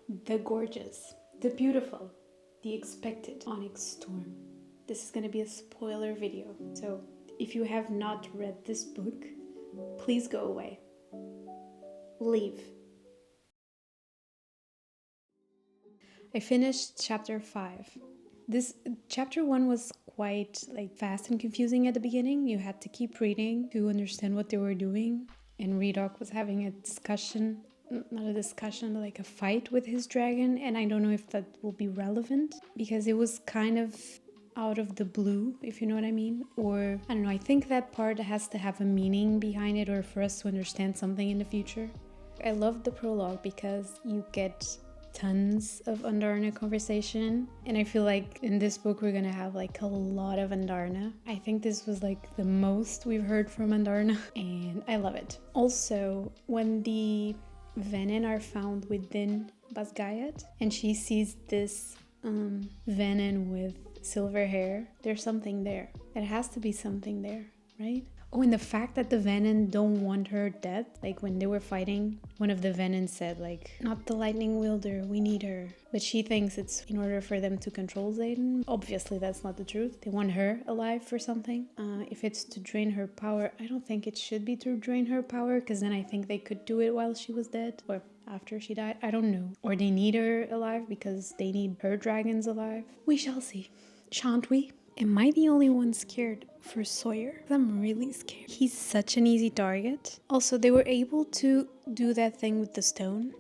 the gorgeous, the beautiful, the expected Onyx Storm. This is going to be a spoiler video, so if you have not read this book, please go away. Leave. I finished chapter 5. This chapter 1 was quite fast and confusing at the beginning. You had to keep reading to understand what they were doing. And Redok was having a discussion, not a discussion, but a fight with his dragon. And I don't know if that will be relevant because it was kind of out of the blue, if you know what I mean. Or, I don't know, I think that part has to have a meaning behind it or for us to understand something in the future. I love the prologue because you get tons of Andarna conversation, and I feel like in this book we're gonna have a lot of Andarna. I think this was the most we've heard from Andarna, and I love it. Also, when the Venin are found within Basgayat and she sees this Venin with silver hair, there's something there. There has to be something there, right? Oh, and the fact that the Venin don't want her dead, when they were fighting, one of the Venin said, not the lightning wielder, we need her. But she thinks it's in order for them to control Xaden. Obviously, that's not the truth. They want her alive for something. If it's to drain her power, I don't think it should be to drain her power, because then I think they could do it while she was dead, or after she died. I don't know. Or they need her alive because they need her dragons alive. We shall see. Shan't we? Am I the only one scared for Sawyer? I'm really scared. He's such an easy target. Also, they were able to do that thing with the stone,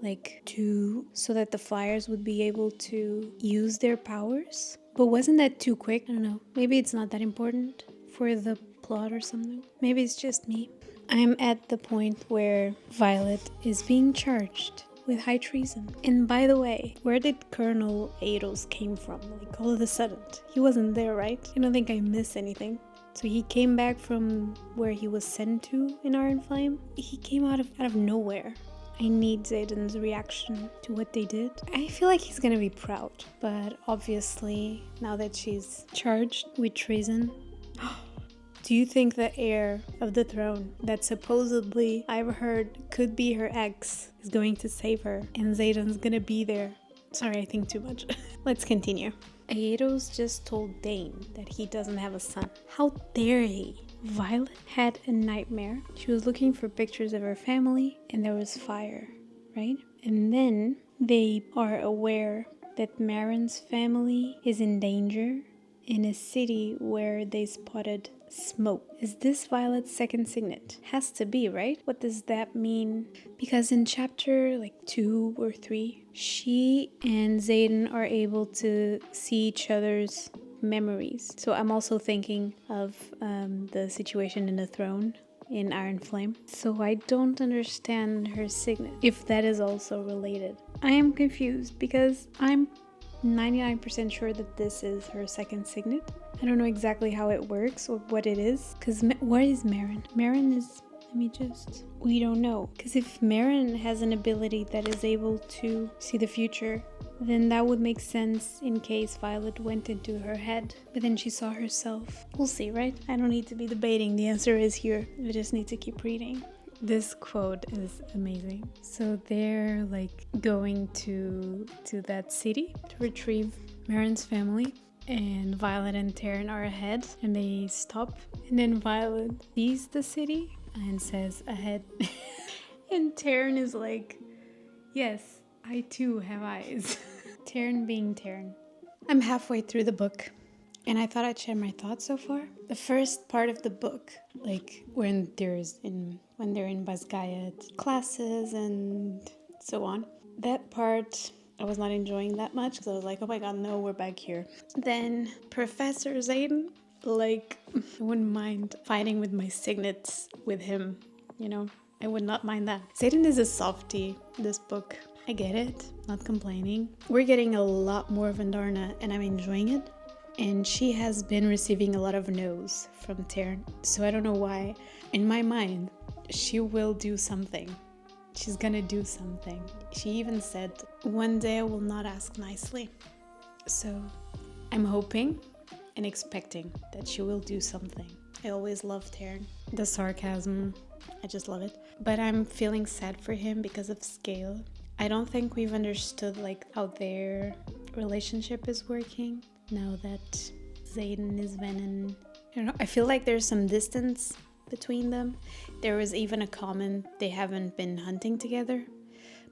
so that the flyers would be able to use their powers. But wasn't that too quick? I don't know. Maybe it's not that important for the plot or something. Maybe it's just me. I am at the point where Violet is being charged with high treason. And by the way, where did Colonel Eidos came from? All of a sudden. He wasn't there, right? I don't think I missed anything. So he came back from where he was sent to in Iron Flame. He came out of nowhere. I need Xaden's reaction to what they did. I feel like he's gonna be proud. But obviously, now that she's charged with treason, do you think the heir of the throne that supposedly I've heard could be her ex is going to save her and Xaden's gonna be there? Sorry, I think too much. Let's continue. Eidos just told Dane that he doesn't have a son. How dare he? Violet had a nightmare. She was looking for pictures of her family and there was fire, right? And then they are aware that Marin's family is in danger in a city where they spotted smoke. Is this Violet's second signet? Has to be, right? What does that mean? Because in chapter 2 or 3, she and Xaden are able to see each other's memories. So I'm also thinking of the situation in the throne in Iron Flame. So I don't understand her signet, if that is also related. I am confused because I'm 99% sure that this is her second signet. I don't know exactly how it works or what it is. Because what is Marin? Marin is... we don't know. Because if Marin has an ability that is able to see the future, then that would make sense in case Violet went into her head. But then she saw herself. We'll see, right? I don't need to be debating. The answer is here. I just need to keep reading. This quote is amazing. So they're going to that city to retrieve Marin's family, and Violet and Taryn are ahead, and they stop, and then Violet sees the city and says ahead. And Taryn is yes, I too have eyes. Taryn being Taryn. I'm halfway through the book, and I thought I'd share my thoughts so far. The first part of the book, when they're in Basgayat classes and so on, that part I was not enjoying that much because I was oh my god, no, we're back here. Then Professor Xaden, I wouldn't mind fighting with my signets with him, I would not mind that. Xaden is a softie, this book. I get it, not complaining. We're getting a lot more of Andarna and I'm enjoying it. And she has been receiving a lot of no's from Taryn. So I don't know why. In my mind, she will do something. She's gonna do something. She even said, one day I will not ask nicely. So I'm hoping and expecting that she will do something. I always loved Taryn. The sarcasm, I just love it. But I'm feeling sad for him because of Scale. I don't think we've understood like how their relationship is working now that Xaden is Venom. I don't know. I feel like there's some distance between them. There was even a comment they haven't been hunting together.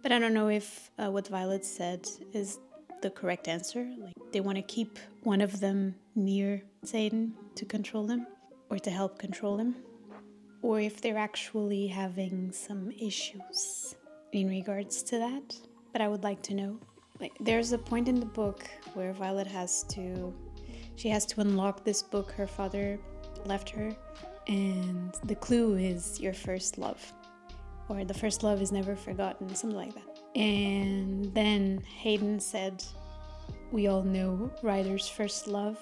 But I don't know if what Violet said is the correct answer. Like they want to keep one of them near Xaden to control him or to help control him. Or if they're actually having some issues in regards to that. But I would like to know. Like there's a point in the book where Violet has to unlock this book her father left her, and the clue is your first love, or the first love is never forgotten, something like that. And then Hayden said, we all know Ryder's first love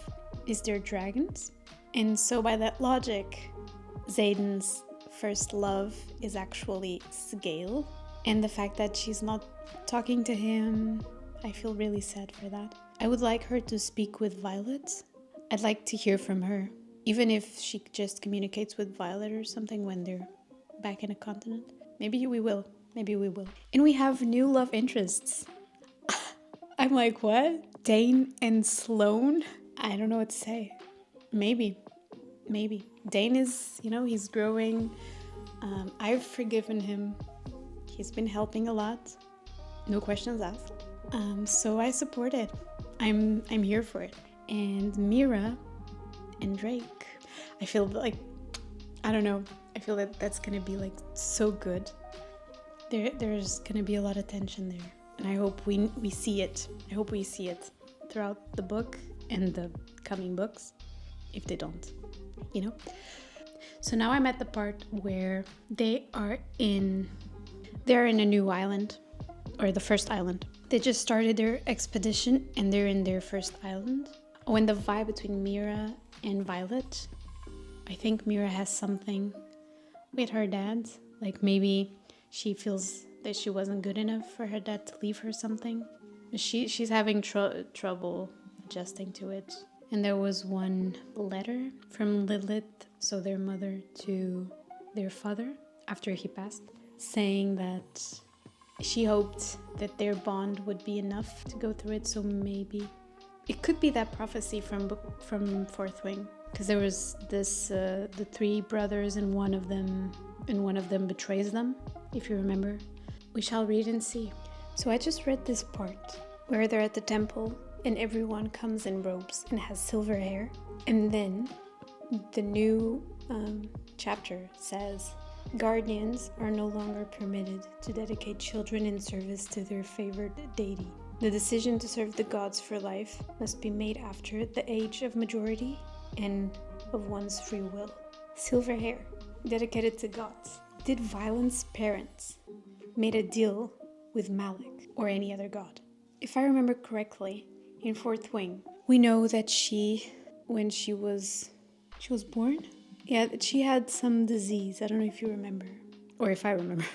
is their dragons, and so by that logic, Xaden's first love is actually Sgale, and the fact that she's not talking to him, I feel really sad for that. I would like her to speak with Violet. I'd like to hear from her, even if she just communicates with Violet or something when they're back in a continent. Maybe we will. And we have new love interests. I'm like, what? Dane and Sloane? I don't know what to say. Maybe. Dane is, he's growing. I've forgiven him. He's been helping a lot. No questions asked. So I support it. I'm here for it. And Mira and Drake. I feel like, I don't know. I feel that that's gonna be like so good. There's gonna be a lot of tension there. And I hope we see it. I hope we see it throughout the book and the coming books. If they don't, So now I'm at the part where they're in a new island. Or the first island. They just started their expedition and they're in their first island. When the vibe between Mira and Violet, I think Mira has something with her dad. Like maybe she feels that she wasn't good enough for her dad to leave her something. She's having trouble adjusting to it. And there was one letter from Lilith, so their mother, to their father after he passed, saying that she hoped that their bond would be enough to go through it. So maybe it could be that prophecy from Fourth Wing, because there was this the three brothers and one of them betrays them, if you remember. We shall read and see. So I just read this part where they're at the temple and everyone comes in robes and has silver hair, and then the new chapter says, guardians are no longer permitted to dedicate children in service to their favored deity. The decision to serve the gods for life must be made after the age of majority and of one's free will. Silver hair, dedicated to gods. Did Violet's parents made a deal with Malik or any other god? If I remember correctly, in Fourth Wing, we know that when she was born, yeah, she had some disease. I don't know if you remember, or if I remember.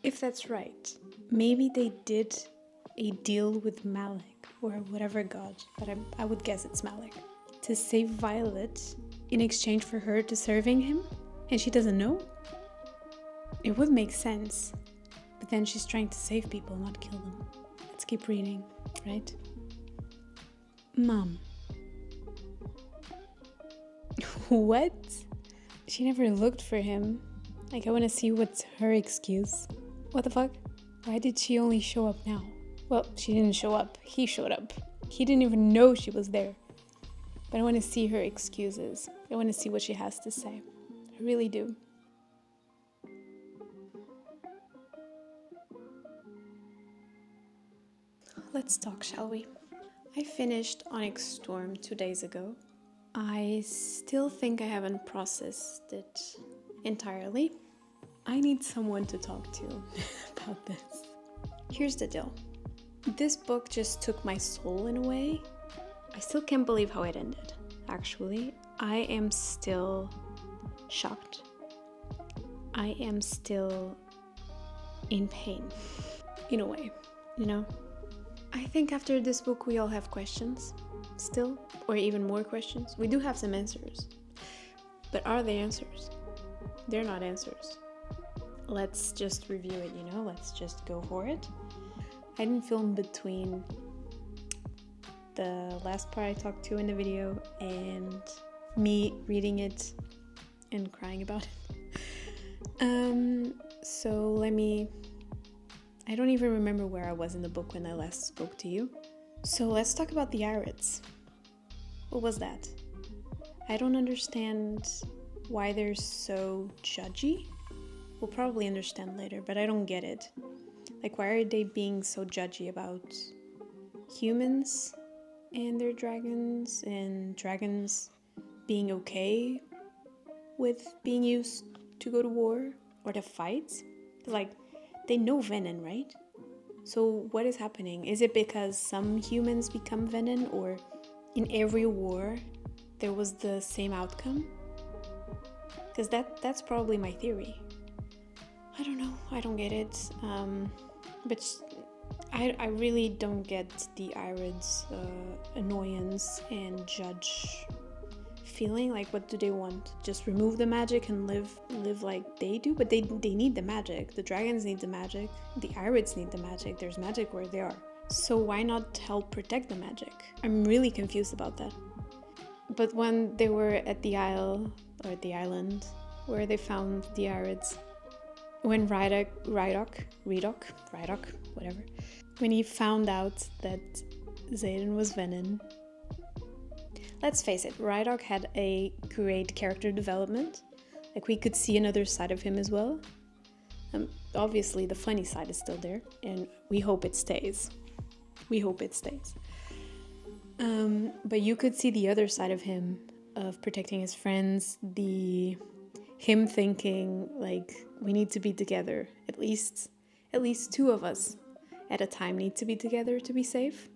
If that's right, maybe they did a deal with Malik, or whatever god, but I would guess it's Malik, to save Violet in exchange for her to serving him, and she doesn't know? It would make sense, but then she's trying to save people, not kill them. Let's keep reading, right? Mom. What? She never looked for him. Like, I want to see what's her excuse. What the fuck? Why did she only show up now? Well, she didn't show up. He showed up. He didn't even know she was there. But I want to see her excuses. I want to see what she has to say. I really do. Let's talk, shall we? I finished Onyx Storm 2 days ago. I still think I haven't processed it entirely. I need someone to talk to about this. Here's the deal. This book just took my soul in a way. I still can't believe how it ended, actually. I am still shocked. I am still in pain, in a way, I think after this book we all have questions still, or even more questions. We do have some answers, but are they answers? They're not answers. Let's just review it, let's just go for it. I didn't film between the last part I talked to in the video and me reading it and crying about it. So I don't even remember where I was in the book when I last spoke to you. So let's talk about the Irids. What was that? I don't understand why they're so judgy. We'll probably understand later, but I don't get it. Like, why are they being so judgy about humans and their dragons, and dragons being okay with being used to go to war or to fight? Like, they know venom, right? So what is happening? Is it because some humans become venom, or in every war there was the same outcome? Because that's probably my theory. I don't know. I don't get it. But I really don't get the Irids' annoyance and judge feeling. Like, what do they want? Just remove the magic and live like they do? But they need the magic. The dragons need the magic. The Irids need the magic. There's magic where they are. So why not help protect the magic? I'm really confused about that. But when they were at the isle, or at the island, where they found the Irids, when Rydok, whatever, when he found out that Xaden was venom, let's face it, Rydok had a great character development. Like, we could see another side of him as well. Obviously, the funny side is still there, and we hope it stays. But you could see the other side of him, of protecting his friends, him thinking, like, we need to be together. At least two of us at a time need to be together to be safe.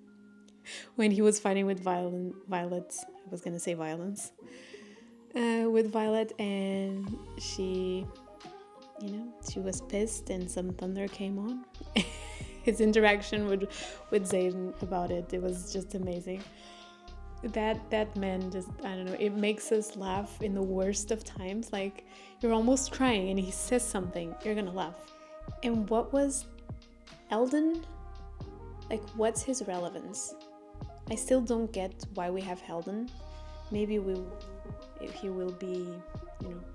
When he was fighting with Violet, I was gonna say violence, with Violet, and she was pissed and some thunder came on. His interaction with Xaden about it was just amazing. That man just, I don't know, it makes us laugh in the worst of times. Like, you're almost crying and he says something, you're gonna laugh. And what was Eldon? Like, what's his relevance? I still don't get why we have Eldon. Maybe he will be,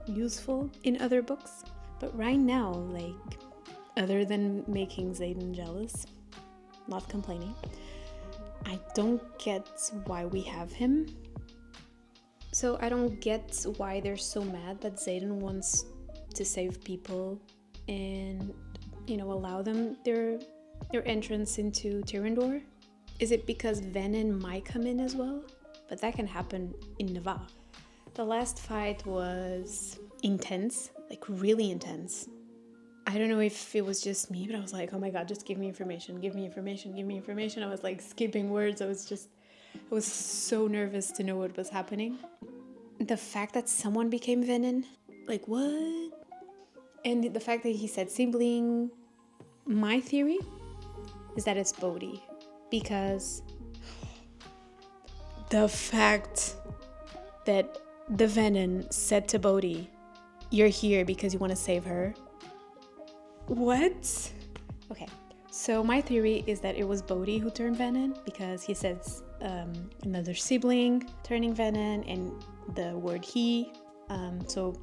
useful in other books. But right now, like, other than making Xaden jealous, not complaining, I don't get why we have him. So I don't get why they're so mad that Xaden wants to save people and, allow them their entrance into Tyrrendor. Is it because venom might come in as well? But that can happen in Navarre. The last fight was intense, like really intense. I don't know if it was just me, but I was like, oh my god, just give me information. I was like skipping words. I was so nervous to know what was happening. The fact that someone became venom, like, what? And the fact that he said sibling, my theory is that it's Bodhi. Because the fact that the venom said to Bodhi, you're here because you want to save her. What? Okay, so my theory is that it was Bodhi who turned venom, because he says another sibling turning venom and the word he. So,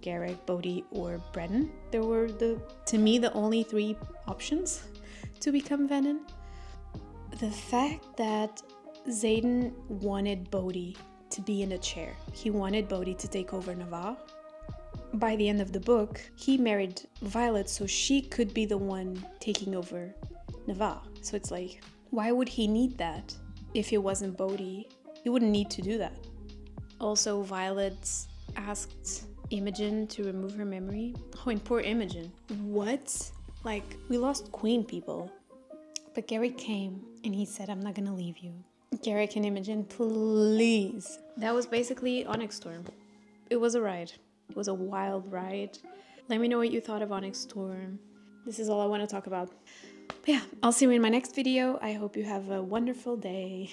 Garrick, Bodhi, or Brennan. There were, to me, the only three options to become venom. The fact that Xaden wanted Bodhi to be in the chair. He wanted Bodhi to take over Navarre. By the end of the book, he married Violet so she could be the one taking over Navarre. So it's like, why would he need that if it wasn't Bodhi? He wouldn't need to do that. Also, Violet asked Imogen to remove her memory. Oh, and poor Imogen. What? Like, we lost Queen, people. But Garrick came and he said, I'm not gonna leave you. Garrick and Imogen, please. That was basically Onyx Storm. It was a ride. It was a wild ride. Let me know what you thought of Onyx Storm. This is all I want to talk about. But yeah, I'll see you in my next video. I hope you have a wonderful day.